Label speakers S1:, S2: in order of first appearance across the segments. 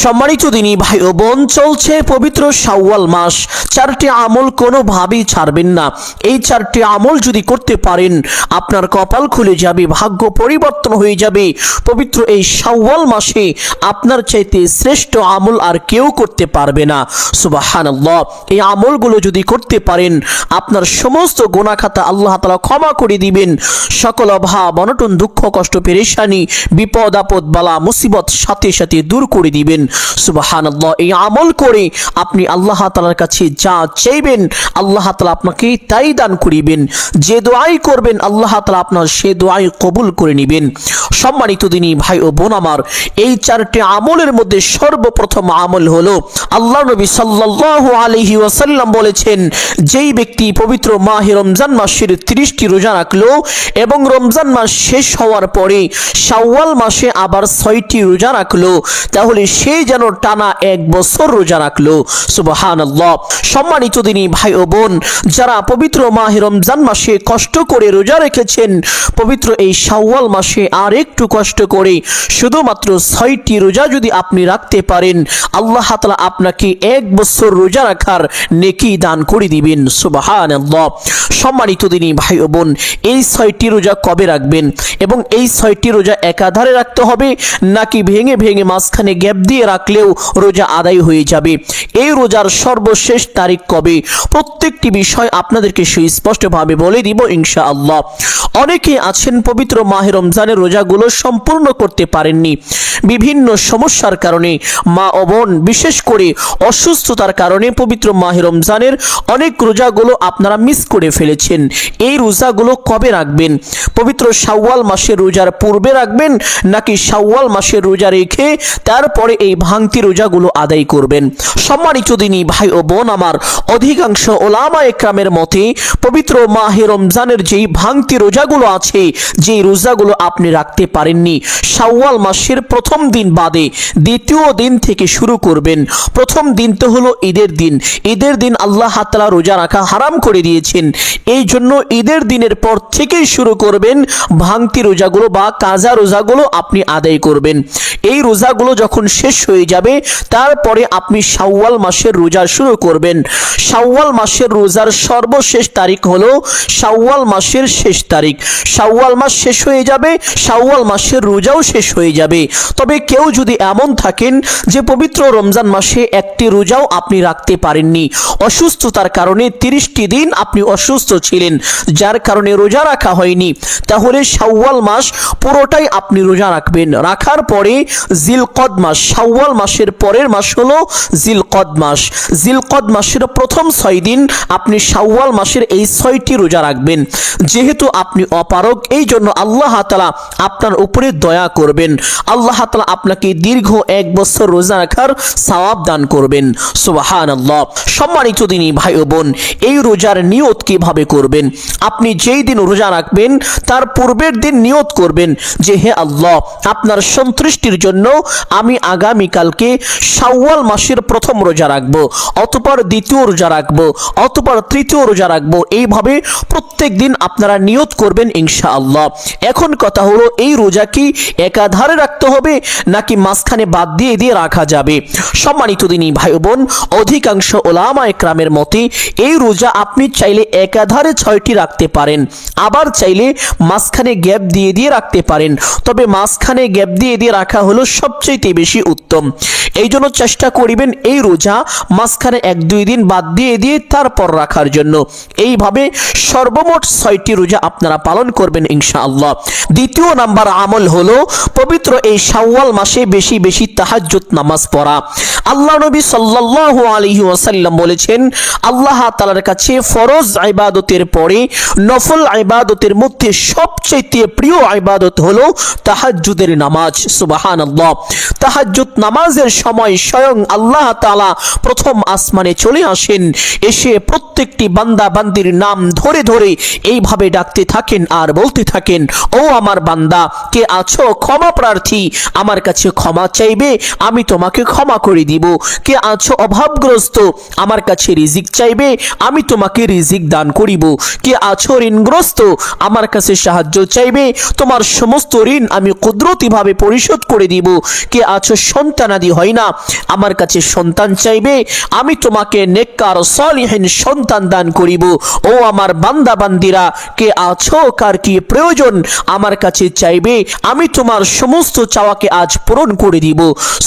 S1: সম্মানিত দিনী ভাই ও বোন, চলছে পবিত্র শাওয়াল মাস। চারটি আমল কোনোভাবেই ছাড়বেন না। এই চারটি আমল যদি করতে পারেন, আপনার কপাল খুলে যাবে, ভাগ্য পরিবর্তন হয়ে যাবে। পবিত্র এই শাওয়াল মাসে আপনার চাইতে শ্রেষ্ঠ আমল আর কেউ করতে পারবে না। সুবহানাল্লাহ। এই আমলগুলো যদি করতে পারেন, আপনার সমস্ত গুনাহ খাতা আল্লাহ তাআলা ক্ষমা করে দিবেন। সকল অভাব অনটন দুঃখ কষ্ট পেরেশানি বিপদ আপদ বালা মুসিবত সাথে সাথে দূর করে দিবেন। সুবহানাল্লাহ। এই আমল করে আপনি আল্লাহ তাআলার কাছে যা চাইবেন আল্লাহ তাআলা আপনাকে তাই দান করিবেন। যে দোয়াই করবেন আল্লাহ তাআলা আপনার সে দোয়াই কবুল করে নেবেন। সম্মানিত দিনী ভাই ও বোন আমার, এই চারটি আমলের মধ্যে সর্বপ্রথম আমল হলো, আল্লাহ নবী সাল্লাল্লাহু আলাইহি ওয়াসাল্লাম বলেছেন, যেই ব্যক্তি পবিত্র মাহে রমজান মাসের 30টি রোজা রাখলো এবং রমজান মাস শেষ হওয়ার পরে শাওয়াল মাসে আবার 6টি রোজা রাখলো, তাহলে সে যেন টানা 1 বছর রোজা রাখলো। সুবহানাল্লাহ। সম্মানিত দিনী ভাই ও বোন, যারা পবিত্র মাহে রমজান মাসে কষ্ট করে রোজা রেখেছেন, পবিত্র এই শাওয়াল মাসে আর একটু কষ্ট করে শুধুমাত্র 6টি রোজা যদি আপনি রাখতে পারেন, আল্লাহ তাআলা আপনাকে 1 বছর রোজা রাখার নেকি দান করে দিবেন। সুবহানাল্লাহ। সম্মানিত দিনী ভাই ও বোন, এই 6টি রোজা কবে রাখবেন এবং এই 6টি রোজা একাধারে রাখতে হবে নাকি ভেঙে ভেঙে মাঝখানে গ্যাপ দিয়ে রাখলেও রোজা আদায় হয়ে যাবে? এই রোজার সর্বশেষ তারিখ কবে? প্রত্যেকটি বিষয় আপনাদেরকে সুস্পষ্টভাবে বলে দিব ইনশাআল্লাহ। অনেকে আছেন পবিত্র মাহে রমজানের রোজাগুলো সম্পূর্ণ করতে পারেননি, বিভিন্ন সমস্যার কারণে, মা ও বোন বিশেষ করে অসুস্থতার কারণে পবিত্র মাহে রমজানের অনেক রোজাগুলো আপনারা মিস করে ফেলেছেন। এই রোজাগুলো কবে রাখবেন? পবিত্র শাওয়াল মাসের রোজার পূর্বে রাখবেন নাকি শাওয়াল মাসের রোজা রেখে তারপরে এই ভাঙতি রোজাগুলো আদায় করবেন? সম্মানিত দিনী ভাই ও বোন আমার, অধিকাংশ ওলামা একরামের মতে পবিত্র মাহে রমজানের যেই ভাঙতি রোজাগুলো আছে, যেই রোজাগুলো আপনি রাখতে পারেননি, শাওয়াল মাসের প্রথম দিন বাদে দ্বিতীয় দিন থেকে শুরু করবেন। প্রথম দিন তো হলো ঈদের দিন। ঈদের দিন আল্লাহ তাআলা রোজা রাখা হারাম করে দিয়েছেন, এই জন্য ঈদের দিনের পর থেকেই শুরু করবেন ভাঙতি রোজাগুলো বা কাজা রোজাগুলো আপনি আদায় করবেন। এই রোজাগুলো যখন শেষ হয়ে যাবে, তারপরে আপনি শাওয়াল মাসের রোজা শুরু করবেন। শাওয়াল মাসের রোজার সর্বশেষ তারিখ হলো শাওয়াল মাসের শেষ তারিখ। শাওয়াল মাস শেষ হয়ে যাবে, শাওয়াল মাসের রোজাও শেষ হয়ে যাবে। তবে কেউ যদি এমন থাকেন যে পবিত্র রমজান মাসে একটি রোজাও আপনি রাখতে পারেননি, অসুস্থতার কারণে 30টি দিন আপনি অসুস্থ ছিলেন, যার কারণে রোজা রাখা হয়নি, তাহলে শাওয়াল মাস পুরোটাই আপনি রোজা রাখবেন। রাখার পরে জিলকদ মাস, শাওয়াল মাসের পরের মাস হলো জিলকদ মাস। জিলকদ মাসের প্রথম 6 দিন আপনি শাওয়াল মাসের এই 6টি রোজা রাখবেন। যেহেতু আপনি অপারগ, এই জন্য আল্লাহ তাআলা আপনার উপরে দয়া করবেন। আল্লাহ তাআলা আপনাকে দীর্ঘ 1 বছর রোজা রাখার সওয়াব দান করবেন। সুবহানাল্লাহ। সম্মানিত দিনী ভাই ও বোন, এই রোজার নিয়ত কিভাবে করবেন? আপনি যেই দিন রোজা রাখবেন তার পূর্বের দিন নিয়ত করবেন যে, হে আল্লাহ, আপনার সন্তুষ্টির জন্য আমি আগামীকালকে শাওয়াল মাসের প্রথম রোজা রাখবো, অতঃপর দ্বিতীয় রোজা রাখবো, অতঃপর তৃতীয় রোজা রাখবো। এইভাবে প্রত্যেক দিন আপনারা নিয়ত করবেন ইনশাআল্লাহ। এখন কথা হলো, এই রোজা কি একাধারে রাখতে হবে নাকি মাঝখানে বাদ দিয়ে দিয়ে রাখা যাবে? সম্মানিত দিনী ভাই বোন, অধিকাংশ ওলামা একরামের মতে এই রোজা আপনি চাইলে একাধারে 6টি রাখতে পারেন, আবার চাইলে মাঝখানে গ্যাপ দিয়ে দিয়ে রাখতে পারেন। তবে মাঝখানে গ্যাপ দিয়ে দিয়ে রাখা হলো সবচেয়ে বেশি উত্তম। এই জন্য চেষ্টা করিবেন এই রোজা মাঝখানে 1-2 দিন বাদ দিয়ে দিয়ে তারপর রাখার জন্য। এইভাবে সর্বমোট 6টি রোজা আপনারা পালন করবেন ইনশাআল্লাহ। দ্বিতীয় নাম্বার আমল হলো পবিত্র এই শাওয়াল মাসে বেশি বেশি তাহাজ্জুদ নামাজ পড়া। আল্লাহ নবী সাল্লাল্লাহু আলাইহি ওয়াসাল্লাম বলেছেন, আল্লাহ তাআলার কাছে ফরজ ইবাদতের পরে নফল ইবাদতের মধ্যে সবচেয়ে প্রিয় ইবাদত হলো তাহাজ্জুদের নামাজ। সুবহানাল্লাহ। তাহাজ্জুদ নামাজের সময় স্বয়ং আল্লাহ তাআলা প্রথম আসমানে চলে আসেন, এসে প্রত্যেকটি বান্দা বান্দির নাম ধরে ধরে এইভাবে ডাকতে থাকেন আর বলতে থাকেন, ও আমার বান্দা, কে আছো ক্ষমা প্রার্থী, আমার কাছে ক্ষমা চাইবে, আমি তোমাকে ক্ষমা করে দিব। কে আছো অভাবগ্রস্ত, আমার কাছে রিজিক চাইবে, আমি তোমাকে রিজিক দান করিব। কে আছো ঋণগ্রস্ত, আমার কাছে সাহায্য চাইবে, তোমার সমস্ত ঋণ আমি কুদরতিভাবে পরিশোধ করে দিব। কে আছো সন্তানাদি হয় না, আমার কাছে সন্তান চাইবে, আমি তোমাকে নেককার সালিহিন সন্তান দান করিব। ও আমার বান্দা বান্দিরা, কে আছো, কার কি প্রয়োজন আমার কাছে চাইবে, আমি তোমার সমস্ত চাওয়াকে আজ পূরণ করে দিব।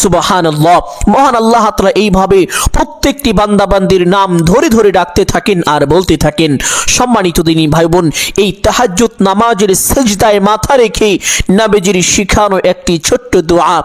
S1: সুবহানাল্লাহ। মহান আল্লাহ তাআলা এইভাবে প্রত্যেকটি বান্দা বান্দির নাম ধরে ধরে ডাকতে থাকেন আর বলতে থাকেন। সম্মানিত দিনী ভাই বোন, এই তাহাজ্জুদ নামাজের সিজদায় মাথা রেখে নবীজির শিখানো একটি ছোট্ট দোয়া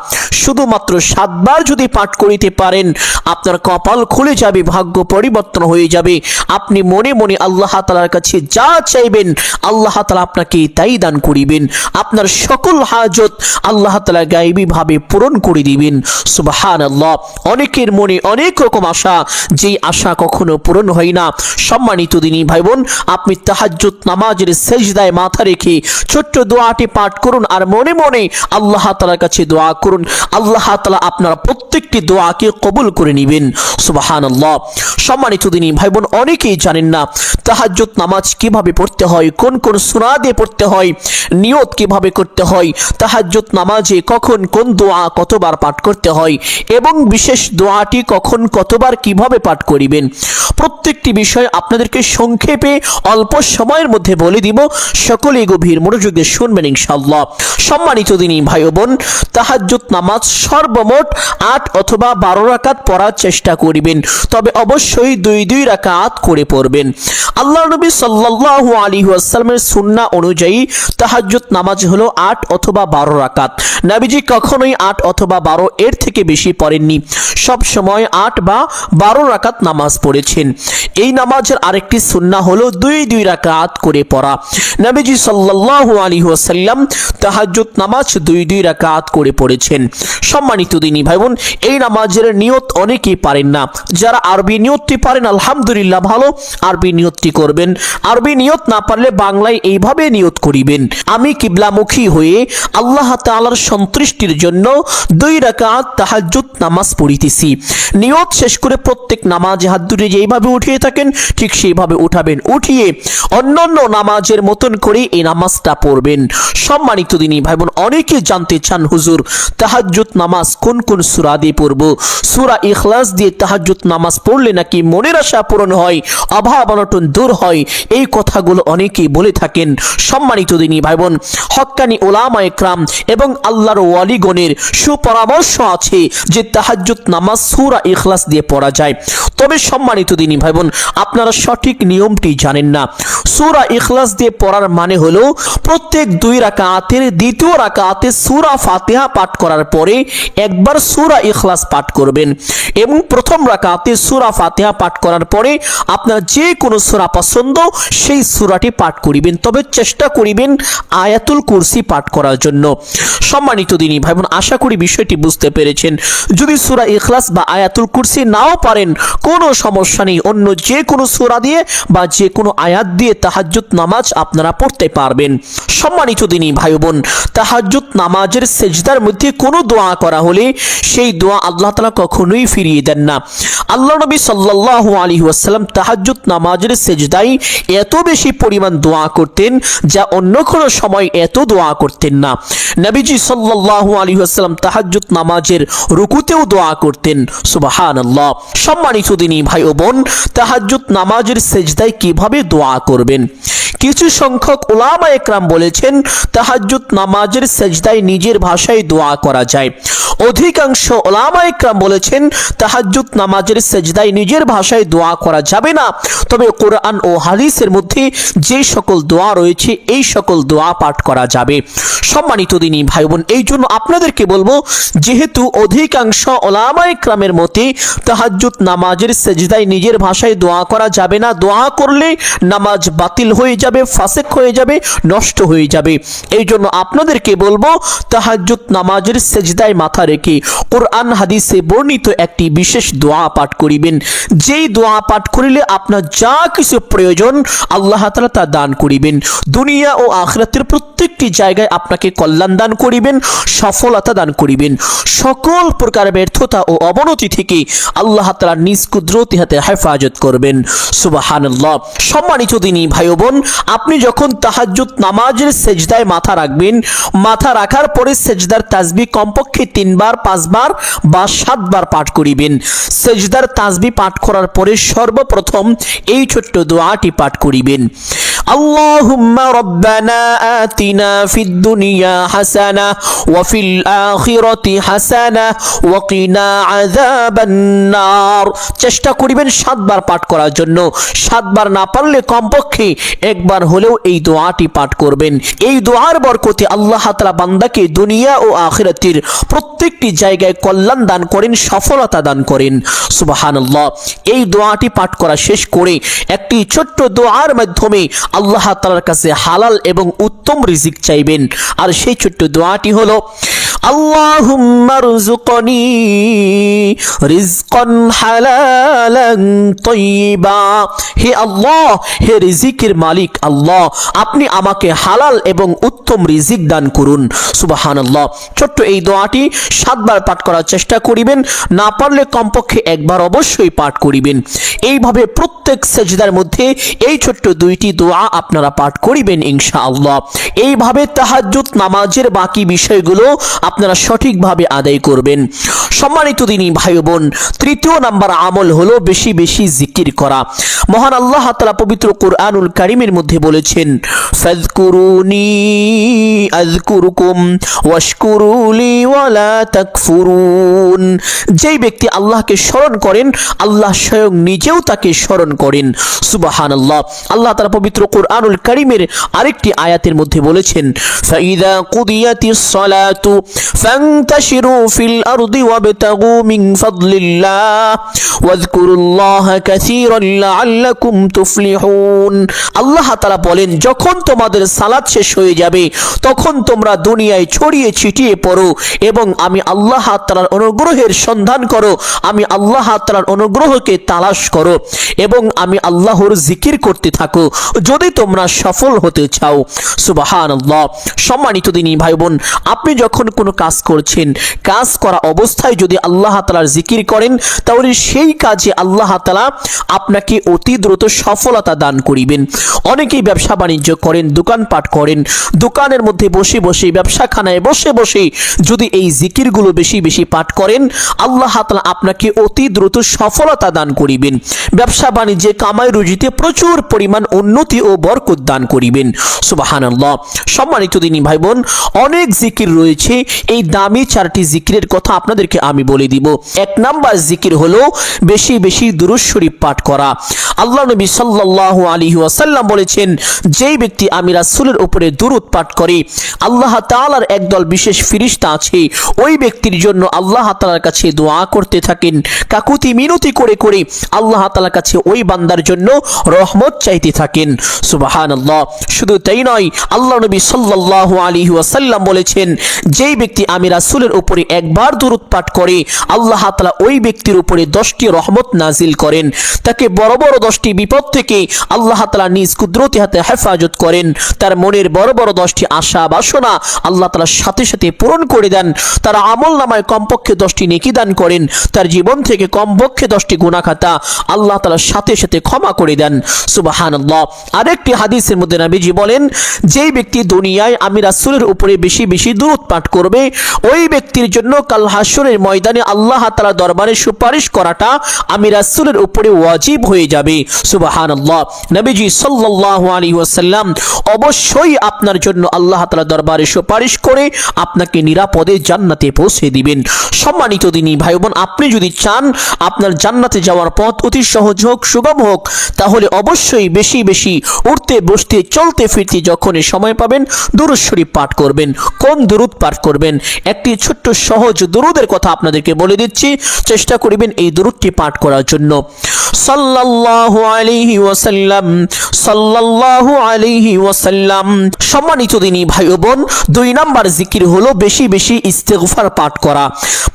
S1: শুধুমাত্র 7 বার যদি পাঠ করিতে পারেন, আপনার কপাল খুলে যাবে, ভাগ্য পরিবর্তন হয়ে যাবে। আপনি মনে মনে আল্লাহ তাআলার কাছে যা চাইবেন আল্লাহ তাআলা আপনাকে তাই দান করিবেন। আপনার সকল হাজত আল্লাহ তাআলা গায়বী ভাবে পূরণ করে দিবেন। সুবহানাল্লাহ। অনেকের মনে অনেক রকম আশা, যেই আশা কখনো পূরণ হয় না। সম্মানিত দিনী ভাই বোন, আপনি তাহাজ্জুদ নামাজের সিজদায় মাথা রেখে ছোট্ট দোয়াটি পাঠ করুন আর মনে মনে আল্লাহ তাআলার কাছে দোয়া করুন। আল্লাহ তাআলা আপনার প্রত্যেকটি দোয়াকে কবুল করে নেবেন। সুবহানাল্লাহ। সম্মানিত দিনী ভাই বোন, অনেকেই জানেন না তাহাজ্জুদ নামাজ কিভাবে পড়তে হয়, কোন কোন সূরা দিয়ে পড়তে হয়, নিয়ত কিভাবে করতে হয়, তাহাজ্জুদ নামাজে কখন কোন দোয়া কতবার পাঠ করতে হয় এবং বিশেষ দোয়াটি কখন কতবার কিভাবে পাঠ করিবেন, প্রত্যেকটি বিষয় আপনাদেরকে সংক্ষেপে অল্প সময়ের মধ্যে বলে দিব। সকলেই গভীর মনোযোগে শুনবেন ইনশাআল্লাহ। সম্মানিত দিনী ভাই বোন, তাহাজ্জুদ নামাজ সর্বমোট 8 অথবা 12 রাকাত পড়ার চেষ্টা করিবেন, তবে অবশ্যই 2 রাকাত করে পড়বেন। আল্লাহর নবী সাল্লাল্লাহু আলাইহি ওয়াসাল্লামের সুন্নাহ অনুযায়ী তাহাজ্জুদ নামাজ হলো 8 অথবা 12 রাকাত। নবীজি কখনোই 8 অথবা 12 এর থেকে বেশি পড়েননি, সব সময় 8 বা 12 রাকাত নামাজ পড়েছেন। এই নামাজের আরেকটি সুন্নাহ হলো 2 রাকাত করে পড়া। নবীজি সাল্লাল্লাহু আলাইহি ওয়াসাল্লাম তাহাজ্জুদ নামাজ 2 রাকাত করে পড়েছেন। সম্মানিত দিনী ভাই বোন, এই নামাজের নিয়ত অনেকেই পারেন না। যারা আরবি নিয়তটি পারেন আলহামদুলিল্লাহ, ভালো, আরবি নিয়তটি করবেন। আরবি নিয়ত না পারলে বাংলায় এইভাবে নিয়ত করিবেন, আমি কিবলামুখী হয়ে আল্লাহ তাআলার সন্তুষ্টির জন্য 2 রাকাত তাহাজ্জুদ নামাজ পড়িতেছি। নিয়ত শেষ করে প্রত্যেক নামাজে হাত দুটো যেইভাবে উঠিয়ে থাকেন ঠিক সেইভাবে উঠাবেন, উঠিয়ে অন্যান্য নামাজের মতন করে এই নামাজটা পড়বেন। সম্মানিত দিনী ভাই বোন, অনেকে জানতে চান হুজুর তাহাজ্জুদ নামাজ কোন কোন সূরা দিয়ে পড়ব, সূরা ইখলাস দিয়ে তাহাজ্জুদ নামাজ পড়লে নাকি মনের আশা পূরণ হয়, অভাব অনটন দূর হয়, এই কথাগুলো অনেকেই বলে থাকেন। সম্মানিত দিনী ভাই বোন, হক্কানি উলামায়ে কেরাম এবং আল্লাহর ওয়ালিগণের সুপরামর্শ আছে যে তাহাজ্জুদ নামাজ সূরা ইখলাস দিয়ে পড়া যায়। তবে সম্মানিত দিনী ভাই বোন, আপনারা সঠিক নিয়মটি জানেন না। সূরা ইখলাস দিয়ে পড়ার মানে হলো প্রত্যেক 2 রাকাতের দ্বিতীয় রাকাতে সূরা ফাতিহা পাঠ করার পরে একবার সূরা ইখলাস পাঠ করবেন এবং প্রথম রাকাতে সূরা ফাতিহা পাঠ করার পরে আপনার যে কোনো সূরা পছন্দ সেই সূরাটি পাঠ করিবেন, তবে চেষ্টা করিবেন আয়াতুল কুরসি পাঠ করার জন্য। সম্মানিত দিনী ভাই বোন, আশা করি বিষয়টি বুঝতে পেরেছেন। যদি সূরা ইখলাস বা আয়াতুল কুরসি নাও পারেন কোনো সমস্যা নেই, অন্য যে কোনো সূরা দিয়ে বা যে কোনো আয়াত দিয়ে তাহাজ্জুদ নামাজ আপনারা পড়তে পারবেন। সম্মানিত দিনী ভাই বোন, তাহাজ্জুদ নামাজের সিজদার মধ্যে কোনো দোয়া করা হলে সেই দোয়া আল্লাহ তাআলা কখনোই ফিরিয়ে দেন না। আল্লাহ নবী সাল্লাল্লাহু আলাইহি ওয়াসাল্লাম তাহাজ্জুদ নামাজের সিজদায় এত বেশি পরিমাণ দোয়া করতেন যা অন্য কোনো সময় এত দোয়া করতেন না। নবীজি সাল্লাল্লাহু আলাইহি ওয়াসাল্লাম তাহাজ্জুদ নামাজের রুকুতেও দোয়া করতেন। সুবহানাল্লাহ। সম্মানিত দিনী ভাই ও বোন, তাহাজ্জুদ নামাজের সিজদায় কিভাবে দোয়া করবেন? কিছু সংখ্যক উলামায়ে কেরাম বলেছেন তাহাজ্জুদ নামাজের সিজদায় নিজের ভাষায় দোয়া করা যায়। অধিকাংশ উলামায়ে কেরাম বলেছেন তাহাজ্জুদ নামাজের সিজদায় নিজের ভাষায় দোয়া করা যাবে না, তবে কোরআন ও হাদিসের মধ্যে যে সকল দোয়া রয়েছে এই সকল দোয়া পাঠ করা যাবে। সম্মানিত দিনী ভাই বোন, এই জন্য আপনাদেরকে বলবো, যেহেতু অধিকাংশ উলামায়ে কেরামের মতে তাহাজ্জুদ নামাজের সিজদায় নিজের ভাষায় দোয়া করা যাবে না, দোয়া করলে নামাজ বাতিল হয়ে যাবে, ফাসেক হয়ে যাবে, নষ্ট হয়ে যাবে। এই জন্য আপনাদেরকে বলবো তাহাজ্জুদ নামাজের সিজদায় মাথা রেখে কোরআন হাদিসে বর্ণিত একটি বিশেষ দোয়া পাঠ করিবেন, যেই দোয়া পাঠ করিলে আপনার যা কিছু প্রয়োজন আল্লাহ তাআলা তা দান করিবেন। দুনিয়া ও আখিরাতের প্রত্যেকটি জায়গায় আপনাকে কল্যাণ দান করিবেন, সফলতা দান করিবেন। সকল প্রকার ব্যর্থতা ও অবনতি থেকে আল্লাহ তাআলা নিজ কুদরতি হাতে হেফাজত করবেন। সুবহানাল্লাহ। সম্মানিত দিনী ভাই ও বোন, আপনি যখন তাহাজ্জুদ নামাজের সেজদায় মাথা রাখবেন, মাথা রাখার পরে সেজদার তাসবিহ কমপক্ষে 3 বার, 5 বার বা 7 বার পাঠ করিবেন। সেজদার তাসবিহ পাঠ করার পরে সর্বপ্রথম এই ছোট্ট দোয়াটি পাঠ করিবেন। আল্লাহুম্মা রাব্বানা আতিনা ফিদ দুনিয়া হাসানা ওয়া ফিল আখিরাতি হাসানা ওয়া কিনা আযাবান নার। চেষ্টা করিবেন 7 বার পাঠ করার জন্য। 7 বার না পারলে কমপক্ষে একবার হলেও এই দোয়াটি পাঠ করবেন। এই দোয়ার বরকতে আল্লাহ তাআলা বান্দাকে দুনিয়া ও আখিরাতের প্রত্যেকটি জায়গায় কল্যাণ দান করেন, সফলতা দান করেন। সুবহানাল্লাহ। এই দোয়াটি পাঠ করা শেষ করে একটি ছোট্ট দোয়ার মাধ্যমে আল্লাহ তাআলার কাছে হালাল এবং উত্তম রিজিক চাইবেন। আর সেই ছোট্ট দোয়াটি হলো আল্লাহুম্মা রযুকনি রিজকান হালালান তাইয়্যিবা। হে আল্লাহ, হে রিজিকের মালিক আল্লাহ, আপনি আমাকে হালাল এবং উত্তম রিজিক দান করুন। সুবহানাল্লাহ। ছোট্ট এই দোয়াটি 7 বার পাঠ করার চেষ্টা করিবেন, না পারলে কমপক্ষে একবার অবশ্যই পাঠ করিবেন। এইভাবে প্রত্যেক সেজদার মধ্যে এই ছোট্ট 2টি দোয়া আপনারা পাঠ করিবেন ইনশাআল্লাহ। এইভাবে তাহাজ্জুদ নামাজের বাকি বিষয়গুলো আপনারা সঠিকভাবে আদায় করবেন। সম্মানিত দিনী ভাই বোন, 3য় নাম্বার আমল হলো বেশি বেশি জিকির করা। মহান আল্লাহ তাআলা পবিত্র কোরআনুল কারীমের মধ্যে বলেছেন, ফাযকুরুনি আযকুরুকুম ওয়াশকুরুলি ওয়ালা তাকফুরুন। যেই ব্যক্তি আল্লাহকে স্মরণ করেন, আল্লাহ স্বয়ং নিজেও তাকে স্মরণ করেন। সুবহানাল্লাহ। আল্লাহ তাআলা পবিত্র কোরআনুল কারীমের আরেকটি আয়াতের মধ্যে বলেছেন, ফাইদা কুদিয়াতিস সালাতু ফান্তাশিরু ফিল আরদি ওয়াবতাগু মিন ফাদলিল্লাহ ওয়াযকুরুল্লাহা কাসীরান লাআল্লাকুম তুফলিহুন। আল্লাহ তাআলা বলেন, যখন তোমাদের সালাত শেষ হয়ে যাবে তখন তোমরা দুনিয়ায় ছড়িয়ে ছিটিয়ে পড়ো এবং আমি আল্লাহ তাআলার অনুগ্রহের সন্ধান করো, আমি আল্লাহ তাআলার অনুগ্রহকে তালাশ করো এবং আমি আল্লাহর জিকির করতে থাকো যদি তোমরা সফল হতে চাও। সুবহানাল্লাহ। সম্মানিত দিনী ভাই বোন, আপনি যখন কোনো কাজ করছেন, কাজ করা অবস্থায় যদি আল্লাহ তাআলার জিকির করেন, তাহলে সেই কাজে আল্লাহ তাআলা আপনাকে অতি দ্রুত সফলতা দান করিবেন। অনেকেই ব্যবসা বাণিজ্য করেন, দোকানপাট করেন, দোকানের মধ্যে বসে বসে, ব্যবসাখানায় বসে বসে যদি এই জিকিরগুলো বেশি বেশি পাঠ করেন, আল্লাহ তাআলা আপনাকে অতি দ্রুত সফলতা দান করিবেন। ব্যবসা বাণিজ্যে, কামাই রুজিতে প্রচুর পরিমাণ উন্নতি ও বরকত দান করিবেন। সুবহানাল্লাহ। সম্মানিত দিনী ভাই বোন, অনেক জিকির রয়েছে। এই দামি 4টি জিকিরের কথা আপনাদেরকে আমি বলে দিব। 1 নাম্বার জিকির হলো বেশি বেশি দুরূদ শরীফ পাঠ করা। আল্লাহ নবী সাল্লাল্লাহু আলাইহি ওয়াসাল্লাম বলেছেন, যেই ব্যক্তি আমি রাসূলের উপরে দুরূদ পাঠ করে, আল্লাহ তাআলার একদল বিশেষ ফেরেশতা আছে, ওই ব্যক্তির জন্য আল্লাহ তাআলার কাছে দোয়া করতে থাকেন, কাকুতি মিনতি করে করে আল্লাহ তাআলার কাছে ওই বান্দার জন্য রহমত চাইতে থাকেন। সুবহানাল্লাহ। শুধু তাই নয়, আল্লাহ নবী সাল্লাল্লাহু আলাইহি ওয়াসাল্লাম বলেছেন, যেই ব্যক্তি আমি রাসূলের উপরে একবার দুরূদ পাঠ করে, আল্লাহ তাআলা ওই ব্যক্তির উপরে 10টি রহমত নাজিল করেন, তাকে বড় বড় 10টি বিপদ থেকে আল্লাহ তাআলা নিজ কুদরতি হাতে হেফাজত করেন, তার মনের বড় বড় 10টি আশা বাসনা আল্লাহ তাআলা সাথে সাথে পূরণ করে দেন, তার আমলনামায় কমপক্ষে 10টি নেকি দান করেন, তার জীবন থেকে কমপক্ষে 10টি গুনাহ খাতা আল্লাহ তাআলা সাথে সাথে ক্ষমা করে দেন। সুবহানাল্লাহ। আরেকটি হাদিসের মধ্যে নবীজি বলেন, যেই ব্যক্তি দুনিয়ায় আমি রাসূলের উপরে বেশি বেশি দুরূদ পাঠ করবে, ওই ব্যক্তির জন্য কাল হাসরের ময়দানে আল্লাহ তাআলা দরবারে সুপারিশ করাটা আমি রাসূলের উপরে ওয়াজিব হয়ে যাবে। সুবহানাল্লাহ। নবীজি সাল্লাল্লাহু আলাইহি ওয়াসাল্লাম অবশ্যই আপনার জন্য আল্লাহ তাআলা দরবারে সুপারিশ করে আপনাকে নিরাপদে জান্নাতে পৌঁছে দিবেন। সম্মানিত দিনী ভাই বোন, আপনি যদি চান আপনার জান্নাতে যাওয়ার পথ অতি সহজ হোক, সুগম হোক, তাহলে অবশ্যই বেশি বেশি উঠতে বসতে চলতে ফিরতে যখনই সময় পাবেন দুরূদ শরীফ পাঠ করবেন। কোন দুরূদ পাঠ করবেন? একটি ছোট্ট সহজ দুরূদের কথা আপনাদেরকে বলে দিচ্ছি, চেষ্টা করবেন এই দুরূদটি পাঠ করার জন্য। সাল্লাল্লাহু আলাইহি ওয়াসাল্লাম, সাল্লাল্লাহু আলাইহি ওয়াসাল্লাম। সম্মানিত দিনী ভাই ও বোন, 2 নাম্বার জিকির হলো বেশি বেশি ইস্তেগফার পাঠ করা।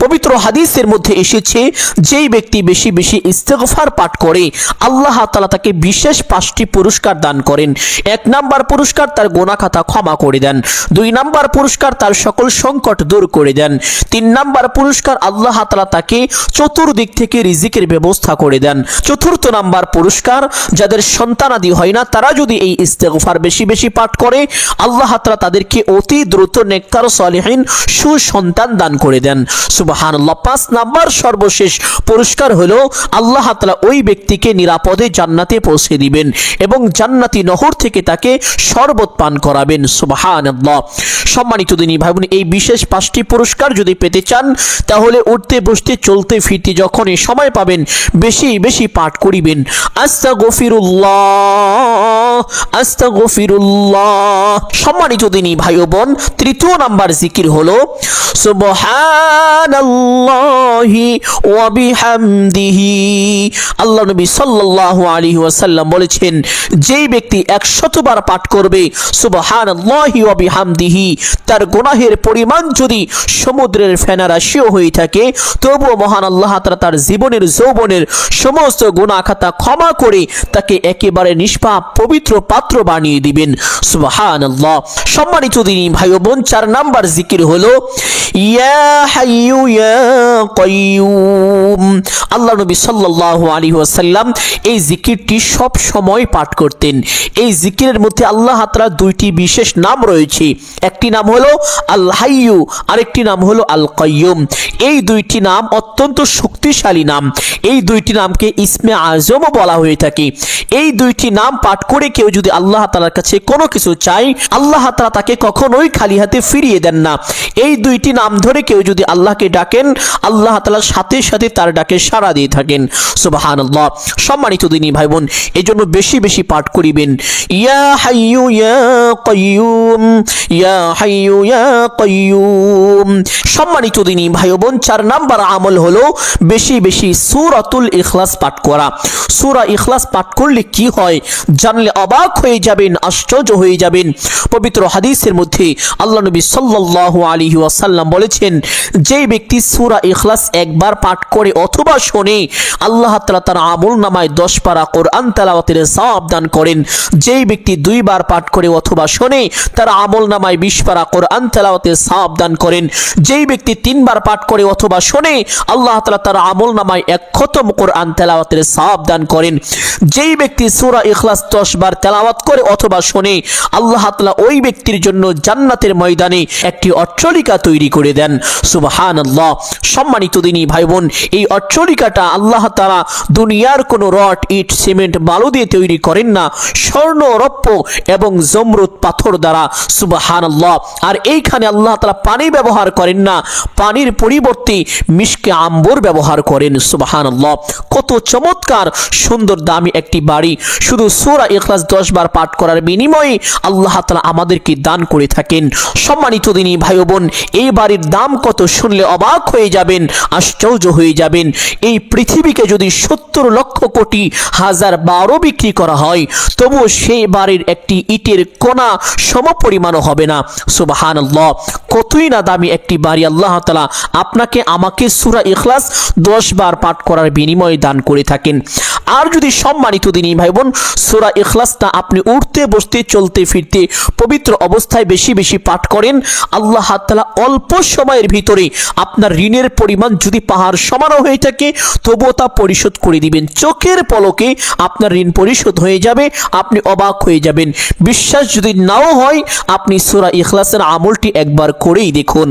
S1: পবিত্র হাদিসের মধ্যে এসেছে, যেই ব্যক্তি বেশি বেশি ইস্তেগফার পাঠ করে, আল্লাহ তাআলা তাকে বিশেষ 5টি পুরস্কার দান করেন। 1 নাম্বার পুরস্কার, তার গুনাহ খাতা ক্ষমা করে দেন। 2 নাম্বার পুরস্কার, তার সকল সংকট দূর করে দেন। 3 নাম্বার পুরস্কার, আল্লাহ তাআলা তাকে চতুর্দিক থেকে রিজিকের ব্যবস্থা করে দেন। চতুর্থ নাম্বার পুরস্কার, যাদের সন্তানাদি হয় না তারা যদি এই ইস্তেগফার বেশি বেশি পাঠ করে আল্লাহ তাআলা তাদেরকে অতি দ্রুত নেককার সালিহিন সুসন্তান দান করে দেন। সুবহানাল্লাহ। 5 নাম্বার সর্বশেষ পুরস্কার হলো আল্লাহ তাআলা ওই ব্যক্তিকে নিরাপদে জান্নাতে পৌঁছে দিবেন এবং জান্নাতি নহর থেকে তাকে শরবত পান করাবেন। সুবহানাল্লাহ। সম্মানিত দিনী ভাই বোন, এই বিশেষ 5টি পুরস্কার যদি পেতে চান তাহলে উঠতে বসতে চলতে ফিরতে যখনই সময় পাবেন বেশি বেশি পাঠ করিবেন আস্তাগফিরুল্লাহ আস্তাগফিরুল্লাহ। সম্মানিত দিনী ভাই ও বোন, তৃতীয় নাম্বার জিকির হলো সুবহানাল্লাহি ওয়া বিহামদিহি। আল্লাহ নবী সাল্লাল্লাহু আলাইহি ওয়াসাল্লাম বলেছেন, যেই ব্যক্তি 100 বার পাঠ করবে সুবহানাল্লাহি ওয়া বিহামদিহি, তার গুনাহের পরিমাণ যদি সমুদ্রের ফেনা রাশিও হয়ে থাকে তবুও মহান আল্লাহ তাআলা তার জীবনের যৌবনের সমস্ত গুনাহ খাতা ক্ষমা করে তাকে একেবারে নিষ্পাপ পবিত্র পাত্র বানিয়ে দিবেন। সুবহানাল্লাহ। সম্মানিত দিনী ভাই ও বোন, 4 নাম্বার জিকির হলো ইয়া হাইয়ু ইয়া কাইয়ুম। আল্লাহ নবী সাল্লাল্লাহু আলাইহি ওয়াসাল্লাম এই জিকিরটি সব সময় পাঠ করতেন। এই জিকিরের মধ্যে আল্লাহ তাআলা 2টি বিশেষ নাম রয়েছে, একটি নাম হলো আল হাইয়ু, আরেকটি নাম হলো আল কাইয়ুম। এই 2টি নাম অত্যন্ত শক্তিশালী নাম। এই 2টি নামকে ইসমে আজমও বলা হয়ে থাকে। এই 2টি নাম পাঠ করে কেউ যদি আল্লাহ তাআলার কাছে কোনো কিছু চায় আল্লাহ তাআলা তাকে কখনোই খালি হাতে ফিরিয়ে দেন না। এই 2টি নাম ধরে কেউ যদি আল্লাহকে ডাকেন আল্লাহ তাআলার সাথে সাথে তার ডাকে সাড়া দিয়ে থাকেন। সুবহানাল্লাহ। সম্মানিত দিনী ভাই বোন, এজন্য বেশি বেশি পাঠ করিবেন ইয়া হাইয়ু ইয়া কাইয়ুম ইয়া হাইয়ু ইয়া কাইয়ুম। সম্মানিত দিনী ভাই বোন, 4 নাম্বার আমল হলো বেশি বেশি সূরাতুল ইখলাস পাঠ করা। সূরা ইখলাস পাঠ করলে কি হয় জানলে অবাক হয়ে যাবেন, আশ্চর্য হয়ে যাবেন। পবিত্র হাদিসের মধ্যে আল্লাহ নবী সাল্লাল্লাহু আলাইহি ওয়াসাল্লাম বলেছেন, যে ব্যক্তি সূরা ইখলাস একবার পাঠ করে অথবা শোনে আল্লাহ তাআলা তার আমলনামায় 10 পারা কোরআন তেলাওয়াতের সওয়াব দান করেন। যেই ব্যক্তি 2 বার পাঠ করে অথবা শোনে তার আমলনামায় 20 পারা কোরআন তেলাওয়াতের সওয়াব দান করেন। যেই ব্যক্তি 3 বার পাঠ করে অথবা শোনে আল্লাহ তাআলা তার আমলনামায় 1 খতম কোরআন তেলাওয়াতের সওয়াব দান করেন। যেই ব্যক্তি সূরা ইখলাস 10 বার তেলাওয়াত করে অথবা শোনে আল্লাহ তাআলা ওই ব্যক্তির জন্য জান্নাতের ময়দানে একটি অট্টালিকা তৈরি করে দেন। সুবহানাল্লাহ। সম্মানিত দিনী ভাই বোন, এই অট্টালিকাটা আল্লাহ তাআলা দুনিয়ার কোনো রড, ইট, সিমেন্ট, বালু দিয়ে তৈরি করেন না, স্বর্ণ, রৌপ্য এবং জমরুদ পাথর দ্বারা। সুবহানাল্লাহ। আর এইখানে আল্লাহ তাআলা পানি ব্যবহার করেন না, পানির পরিবর্তে মিশকে আম্বর ব্যবহার করেন। সুবহানাল্লাহ। কত চমৎকার সুন্দর দামি একটি বাড়ি শুধু সূরা ইখলাস 10 বার পাঠ করার বিনিময়ে আল্লাহ তাআলা আমাদেরকে দান করে থাকেন। সম্মানিত দিনী ভাই বোন, এই বাড়ির দাম কত শুনলে অবাক হয়ে যাবেন, আশ্চর্য হয়ে যাবেন। এই পৃথিবীকে যদি 70 লক্ষ কোটি হাজার বারও বিক্রি করা হয় তবুও সেই বাড়ির একটি ইটের কোনা সমপরিমাণও হবে না। সুবহানাল্লাহ। কতই না দামি একটি বাড়ি আল্লাহ তাআলা আপনাকে আমাকে সূরা ইখলাস 10 বার পাঠ করার বিনিময়ে দান করে থাকেন। আর যদি সম্মানিত দিনী ভাই বোন সূরা ইখলাসটা আপনি উঠতে বসতে চলতে ফিরতে পবিত্র অবস্থায় বেশি বেশি পাঠ করেন আল্লাহ তাআলা অল্প সময়ের ভিতরে আপনার ঋণের পরিমাণ যদি পাহাড় সমানও হয়ে থাকে তবুও তা পরিশোধ করে দিবেন। চোখের পলকে আপনার ঋণ পরিশোধ হয়ে যাবে, আপনি অবাক হয়ে যাবেন। বিশ্বাস যদি নাও হয় আপনি সূরা ইখলাসের আমলটি একবার করেই দেখুন,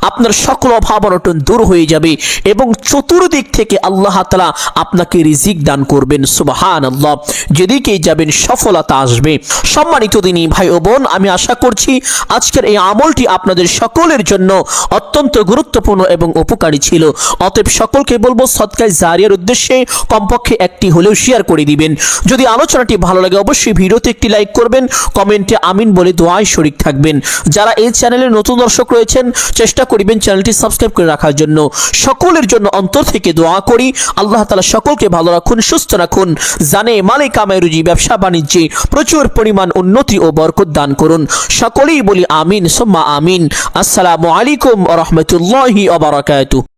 S1: আপনার সকল অভাব অনটন দূর হয়ে যাবে এবং চতুর্দিক থেকে আল্লাহ তাআলা আপনাকে রিজিক দান করবেন। সুবহানাল্লাহ। যেদিকেই যাবেন সফলতা আসবে। সম্মানিত দিনী ভাই ও বোন, আমি আশা করছি আজকের এই আমলটি আপনাদের সকলের জন্য অত্যন্ত গুরুত্বপূর্ণ এবং উপকারী ছিল। অতএব সকলকে বলবো সদকায়ে জারিয়ার উদ্দেশ্যে কমপক্ষে একটি হলেও শেয়ার করে দিবেন। যদি আলোচনাটি ভালো লাগে অবশ্যই ভিডিওতে একটি লাইক করবেন, কমেন্টে আমিন বলে দোয়ায় শরীক থাকবেন। যারা এই চ্যানেলে নতুন দর্শক রয়েছেন চেষ্টা করিবেন চ্যানেলটি সাবস্ক্রাইব করে রাখার জন্য। সকলের জন্য অন্তর থেকে দোয়া করি আল্লাহ তাআলা সকলকে ভালো রাখুন, সুস্থ রাখুন, জানে মালে কামায় রুজি ব্যবসা বাণিজ্যে প্রচুর পরিমাণ উন্নতি ও বরকত দান করুন। সকলেই বলি আমিন সুম্মা আমিন। আসসালামু আলাইকুম ওয়া রাহমাতুল্লাহি ওয়া বারাকাতুহু।